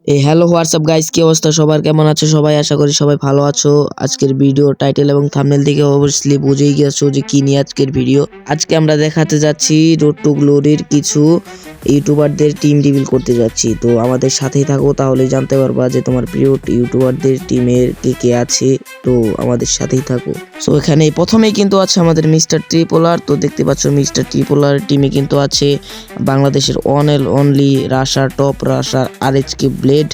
Hello WhatsApp guys, কি অবস্থা সবার? কেমন আছো সবাই? আশা করি সবাই ভালো আছো। আজকের ভিডিও টাইটেল এবং থাম্বনেল থেকে অবভিয়াসলি বুঝেই গেছো যে কি নিয়ে আজকের ভিডিও। আজকে আমরা দেখাতে যাচ্ছি রোড টু গ্লোরির কিছু ইউটিউবারদের টিম রিভিল করতে যাচ্ছি। তো আমাদের সাথেই থাকো, তাহলে জানতে পারবা যে তোমার প্রিয় ইউটিউবারদের টিমের কে কে আছে। তো আমাদের সাথেই থাকো। সো এখানে প্রথমেই কিন্তু আছে আমাদের মিস্টার ট্রিপোলার। তো দেখতে পাচ্ছ মিস্টার ট্রিপোলার টিমে কিন্তু আছে বাংলাদেশের one and only rusher top rusher RHK blade,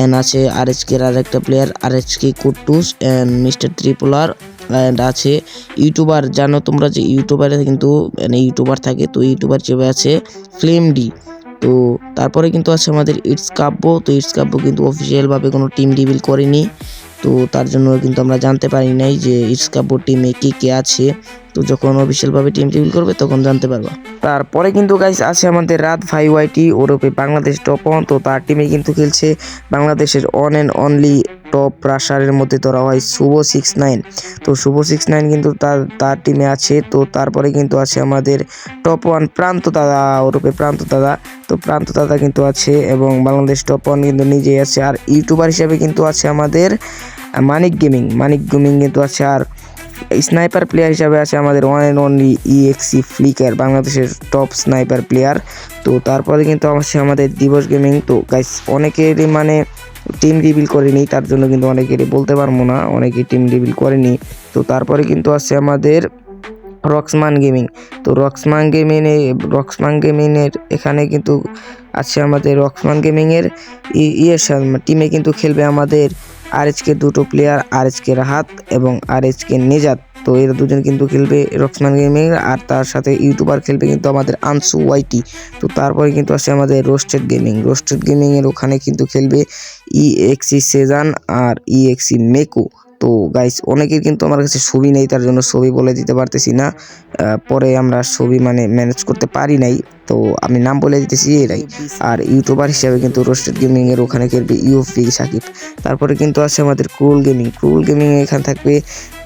and আছে RHK আর একটা player RHK Kuttus and mister Tripolar, and আছে ইউটিউবার। জানো তোমরা যে ইউটিউবারে কিন্তু ইউটিউবার থাকে, তো ইউটিউবার হিসেবে আছে ফ্লেম ডি। তো তারপরে কিন্তু আছে আমাদের ইটস কাব্য। তো ইটস কাব্য কিন্তু অফিসিয়াল ভাবে কোনো টিম রিভিল করেনি, তো তার জন্য কিন্তু আমরা জানতে পারি নাই যে ইটস কাব্য টিমে কে কে আছে। তো যখন অফিসিয়াল ভাবে টিম রিভিল করবে তখন জানতে পারবা। তারপরে কিন্তু গাইস আছে আমাদের রাত ভাই ওয়াইটি ওরফে বাংলাদেশ টপ ওয়ান। তো তার টিমে কিন্তু খেলছে বাংলাদেশের ওয়ান অ্যান্ড অনলি টপ রাশারের মধ্যে ধরা হয় শুভ 69। তো শুভ 69 কিন্তু তার টিমে আছে। তো তারপরে কিন্তু আছে আমাদের টপ ওয়ান প্রান্ত দাদা ওরফে প্রান্ত দাদা। তো প্রান্ত দাদা কিন্তু আছে এবং বাংলাদেশ টপ ওয়ান কিন্তু নিজেই আছে। আর ইউটিউবার হিসাবে কিন্তু আছে আমাদের মানিক গেমিং কিন্তু আছে। আর স্নাইপার প্লেয়ার হিসাবে আছে আমাদের one and only EXE flicker, বাংলাদেশের টপ স্নাইপার প্লেয়ার। তো তারপরে কিন্তু আছে আমাদের দিবস গেমিং। তো গাইস অনেকেরই টিম রিভিল করেনি, তার জন্য কিন্তু অনেকেরই বলতে পারবো না, অনেকেই টিম রিভিল করেনি। তো তারপরে কিন্তু আছে আমাদের রক্সমান গেমিং। তো রক্সমান গেমিংয়ের এখানে কিন্তু আছে আমাদের রক্সমান গেমিংয়ের টিমে কিন্তু খেলবে আমাদের RHK দুটো প্লেয়ার, RHK রাহাত এবং RHK নেজাত। তো এরা দুজন কিন্তু খেলবে রক্সমান গেমিং, আর তার সাথে ইউটিউবার খেলবে কিন্তু আমাদের আনসু ওয়াইটি। তো তারপরে কিন্তু আসে আমাদের রোস্টেড গেমিংয়ের ওখানে কিন্তু খেলবে EXE সেজান আর EXE মেকু। তো গাইস অনেকের কিন্তু আমার কাছে ছবি নেই, তার জন্য ছবি বলে দিতে পারতেছি না। পরে আমরা ছবি ম্যানেজ করতে পারি নাই, তো আমি নাম বলে দিতেছি এরাই। আর ইউটিউবার হিসাবে কিন্তু রোস্টেড গেমিংয়ের ওখানে খেলবে ইউএফপি সাকিব। তারপরে কিন্তু আছে আমাদের ক্রুল গেমিং এখানে থাকবে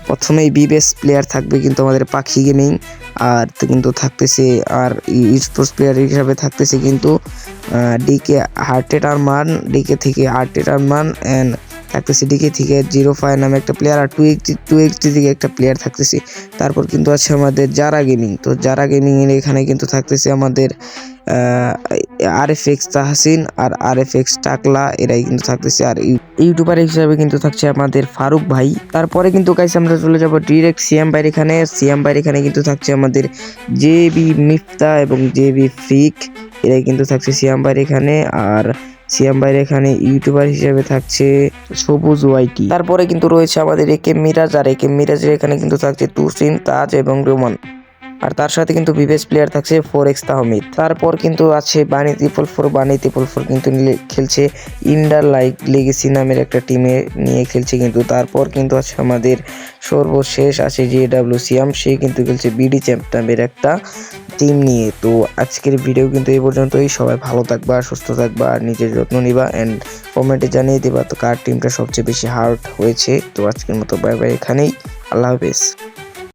প্রথমেই বিবেস প্লেয়ার থাকবে কিন্তু আমাদের পাখি গেমিং। আর কিন্তু থাকতেছে আর স্পোর্টস প্লেয়ার হিসাবে থাকতেছে কিন্তু ডিকে থেকে হার্টেড আরমান অ্যান্ড থাকতেছে ডিকে থেকে 05 নামে একটা প্লেয়ার, আর 2xd থেকে একটা প্লেয়ার থাকতেছে। তারপর কিন্তু আছে আমাদের যারা গেমিং। তো যারা গেমিং এর এখানে কিন্তু থাকতেছে আমাদের RFX তাহসিন আর RFX টাকলা, এরাই কিন্তু থাকতেছে। আর ইউটিউবার হিসাবে কিন্তু থাকছে আমাদের ফারুক ভাই। তারপরে কিন্তু গাইস আমরা চলে যাব ডিরেক্ট সিএম ভাইয়ের এখানে কিন্তু থাকছে আমাদের JB মিফতা এবং JB ফ্রিক, এরাই কিন্তু থাকছে সিএম ভাইয়ের এখানে। আর সিএম ভাইয়ের এখানে ইউটিউবার হিসেবে থাকছে সবুজ ওয়াইটি। তারপরে কিন্তু রয়েছে আমাদের একেএম মিরাজ, আর একেএম মিরাজের এখানে কিন্তু থাকছে তুসিন, তাজ এবং রোমান। আর তার সাথে কিন্তু বিবেস প্লেয়ার থাকছে 4x তাহমিদ। তারপর কিন্তু আছে বানি 444 কিন্তু খেলছে ইন্ডার লেগেসি নামের একটা টিমে নিয়ে খেলছে কিন্তু। তারপর কিন্তু আছে আমাদের সর্বশেষ আছে JW সিয়াম, সে কিন্তু খেলছে BD চ্যাম্প নামের একটা টিম নিয়ে। তো আজকের ভিডিও কিন্তু এই পর্যন্তই। সবাই ভালো থাকবা, সুস্থ থাকবা, আর নিজের যত্ন নিবা, অ্যান্ড কমেন্টে জানিয়ে দিবা তো কার টিমটা সবচেয়ে বেশি হার্ড হয়েছে। তো আজকের মতো বাই বাই, এখানেই, আল্লাহ হাফেজ।